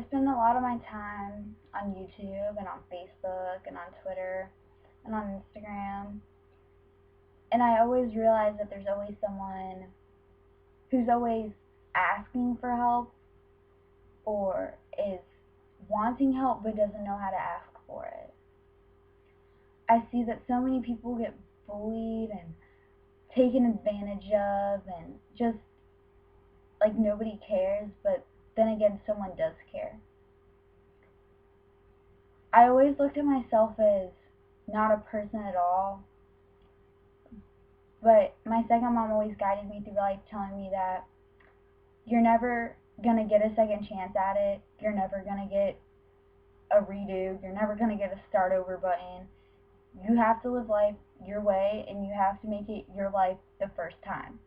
I spend a lot of my time on YouTube and on Facebook and on Twitter and on Instagram. And I always realize that there's always someone who's always asking for help or is wanting help but doesn't know how to ask for it. I see that so many people get bullied and taken advantage of and just like nobody cares, but then again, someone does care. I always looked at myself as not a person at all, but my second mom always guided me through life telling me that you're never gonna get a second chance at it, you're never gonna get a redo, you're never gonna get a start over button. You have to live life your way and you have to make it your life the first time.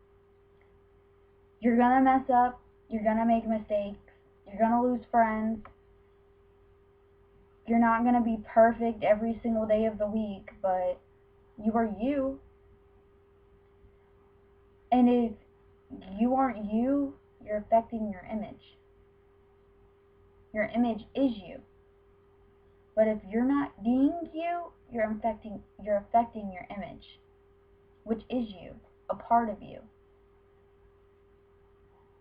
You're gonna mess up, you're gonna make mistakes, you're gonna lose friends, you're not gonna be perfect every single day of the week, but you are you. And if you aren't you, you're affecting your image. Your image is you. But if you're not being you, you're affecting your image, which is you, a part of you.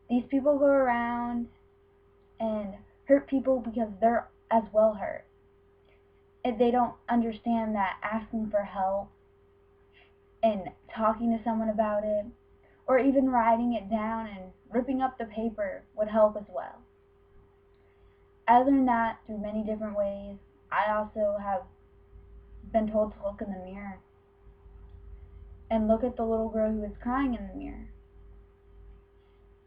These people go around and hurt people because they're as well hurt. If they don't understand that asking for help and talking to someone about it, or even writing it down and ripping up the paper would help as well. I learned that through many different ways. I also have been told to look in the mirror and look at the little girl who is crying in the mirror,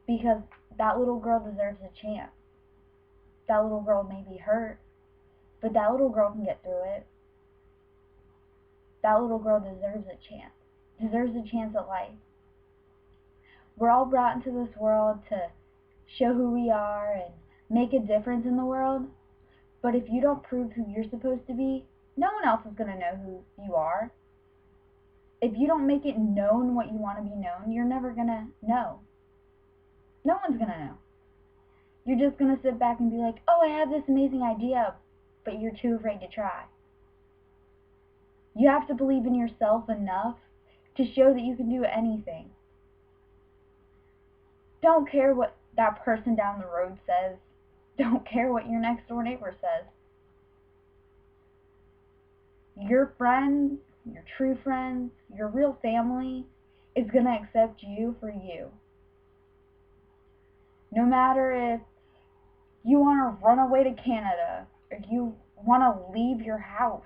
because that little girl deserves a chance. That little girl may be hurt, but that little girl can get through it. That little girl deserves a chance at life. We're all brought into this world to show who we are and make a difference in the world, but if you don't prove who you're supposed to be, no one else is going to know who you are. If you don't make it known what you want to be known, you're never going to know. No one's going to know. You're just going to sit back and be like, oh, I have this amazing idea, but you're too afraid to try. You have to believe in yourself enough to show that you can do anything. Don't care what that person down the road says. Don't care what your next door neighbor says. Your friends, your true friends, your real family is going to accept you for you. No matter if you want to run away to Canada, or you want to leave your house,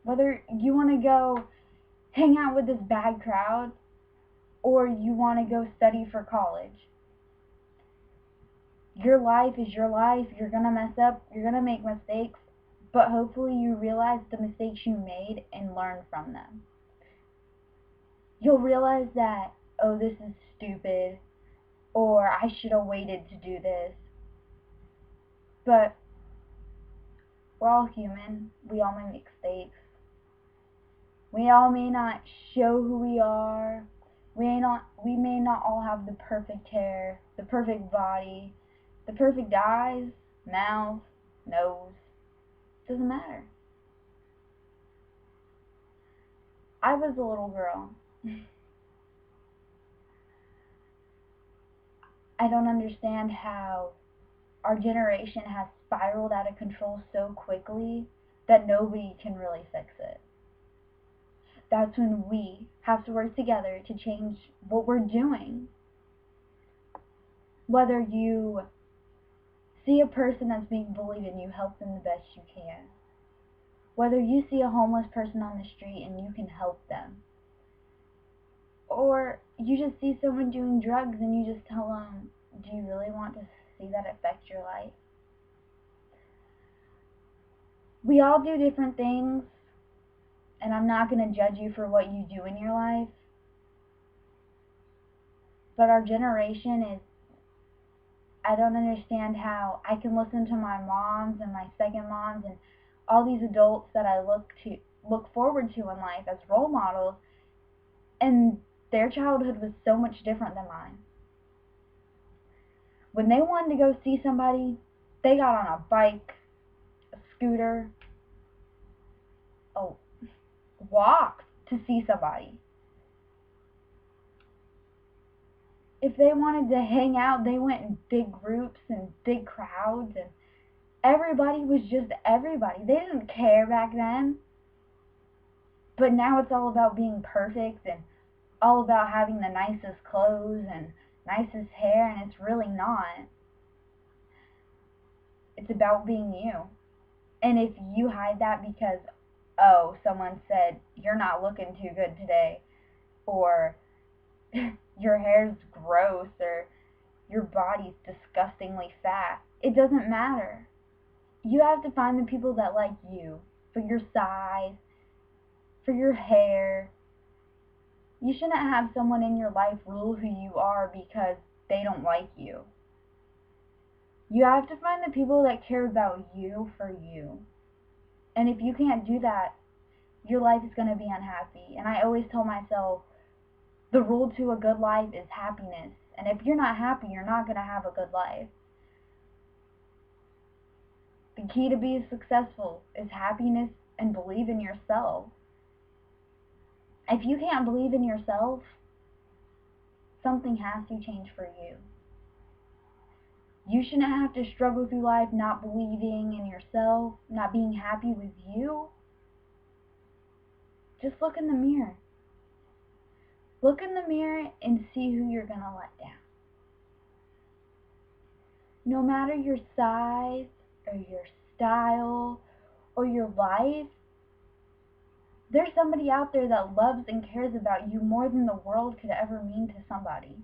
whether you want to go hang out with this bad crowd, or you want to go study for college. Your life is your life. You're going to mess up. You're going to make mistakes. But hopefully you realize the mistakes you made and learn from them. You'll realize that, oh, this is stupid, or I should have waited to do this. But we're all human. We all make mistakes. We all may not show who we are. We may not all have the perfect hair, the perfect body, the perfect eyes, mouth, nose. Doesn't matter. I was a little girl. I don't understand how our generation has spiraled out of control so quickly that nobody can really fix it. That's when we have to work together to change what we're doing. Whether you see a person that's being bullied and you help them the best you can. Whether you see a homeless person on the street and you can help them. Or you just see someone doing drugs and you just tell them, do you really want to see that affect your life? We all do different things, and I'm not going to judge you for what you do in your life. But our generation is, I don't understand how I can listen to my moms and my second moms and all these adults that I look forward to in life as role models, and their childhood was so much different than mine. When they wanted to go see somebody, They got on a bike, a scooter, a walk to see somebody. If they wanted to hang out, they went in big groups and big crowds, and everybody was just everybody. They didn't care back then. But now it's all about being perfect and all about having the nicest clothes and nicest hair, and it's really not. It's about being you. And if you hide that because, oh, someone said you're not looking too good today, or your hair's gross, or your body's disgustingly fat, it doesn't matter. You have to find the people that like you for your size, for your hair. You shouldn't have someone in your life rule who you are because they don't like you. You have to find the people that care about you for you. And if you can't do that, your life is going to be unhappy. And I always tell myself the rule to a good life is happiness. And if you're not happy, you're not going to have a good life. The key to being successful is happiness and believe in yourself. If you can't believe in yourself, something has to change for you. You shouldn't have to struggle through life not believing in yourself, not being happy with you. Just look in the mirror. Look in the mirror and see who you're going to let down. No matter your size or your style or your life, there's somebody out there that loves and cares about you more than the world could ever mean to somebody.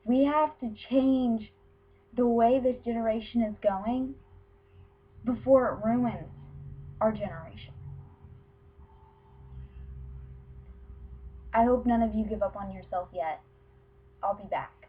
We have to change the way this generation is going before it ruins our generation. I hope none of you give up on yourself yet. I'll be back.